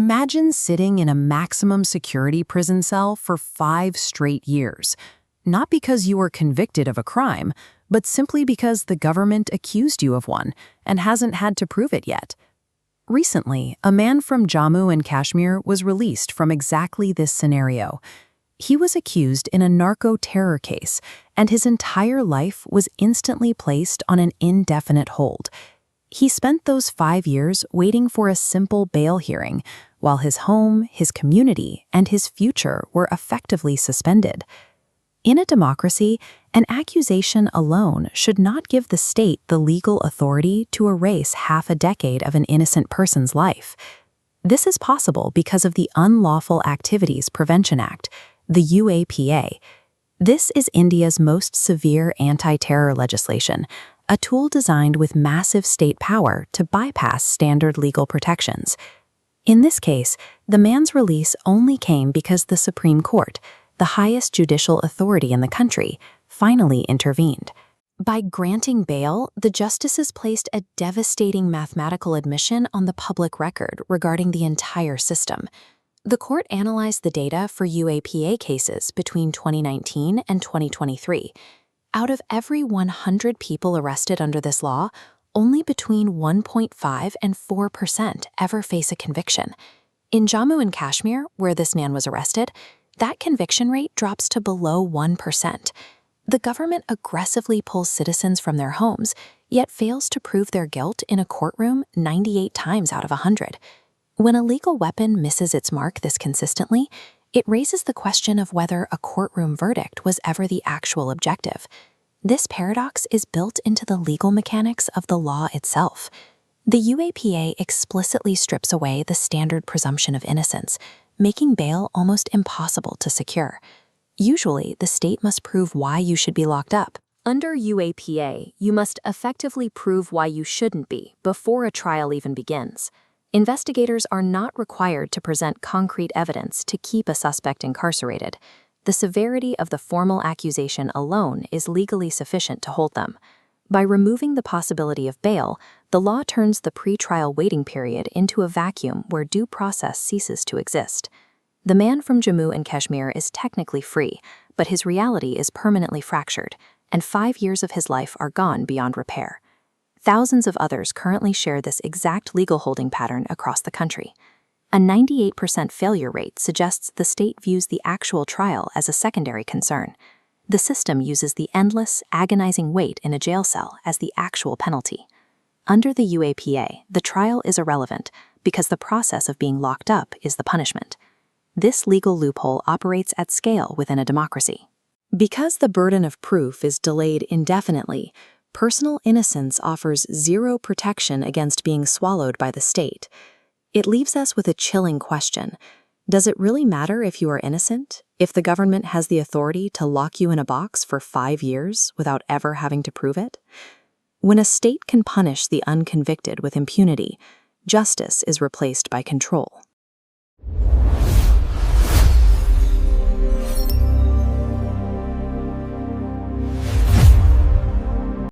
Imagine sitting in a maximum security prison cell for 5 straight years, not because you were convicted of a crime, but simply because the government accused you of one and hasn't had to prove it yet. Recently, a man from Jammu and Kashmir was released from exactly this scenario. He was accused in a narco-terror case, and his entire life was instantly placed on an indefinite hold. He spent those 5 years waiting for a simple bail hearing, while his home, his community, and his future were effectively suspended. In a democracy, an accusation alone should not give the state the legal authority to erase half a decade of an innocent person's life. This is possible because of the Unlawful Activities Prevention Act, the UAPA. This is India's most severe anti-terror legislation, a tool designed with massive state power to bypass standard legal protections. In this case, the man's release only came because the Supreme Court, the highest judicial authority in the country, finally intervened. By granting bail, the justices placed a devastating mathematical admission on the public record regarding the entire system. The court analyzed the data for UAPA cases between 2019 and 2023. Out of every 100 people arrested under this law, only between 1.5 and 4% ever face a conviction. In Jammu and Kashmir, where this man was arrested, that conviction rate drops to below 1%. The government aggressively pulls citizens from their homes, yet fails to prove their guilt in a courtroom 98 times out of 100. When a legal weapon misses its mark this consistently, it raises the question of whether a courtroom verdict was ever the actual objective. This paradox is built into the legal mechanics of the law itself. The UAPA explicitly strips away the standard presumption of innocence, making bail almost impossible to secure. Usually, the state must prove why you should be locked up. Under UAPA, you must effectively prove why you shouldn't be before a trial even begins. Investigators are not required to present concrete evidence to keep a suspect incarcerated. The severity of the formal accusation alone is legally sufficient to hold them. By removing the possibility of bail, the law turns the pre-trial waiting period into a vacuum where due process ceases to exist. The man from Jammu and Kashmir is technically free, but his reality is permanently fractured, and 5 years of his life are gone beyond repair. Thousands of others currently share this exact legal holding pattern across the country. A 98% failure rate suggests the state views the actual trial as a secondary concern. The system uses the endless, agonizing wait in a jail cell as the actual penalty. Under the UAPA, the trial is irrelevant because the process of being locked up is the punishment. This legal loophole operates at scale within a democracy. Because the burden of proof is delayed indefinitely, personal innocence offers zero protection against being swallowed by the state. It leaves us with a chilling question. Does it really matter if you are innocent, if the government has the authority to lock you in a box for 5 years without ever having to prove it? When a state can punish the unconvicted with impunity, justice is replaced by control.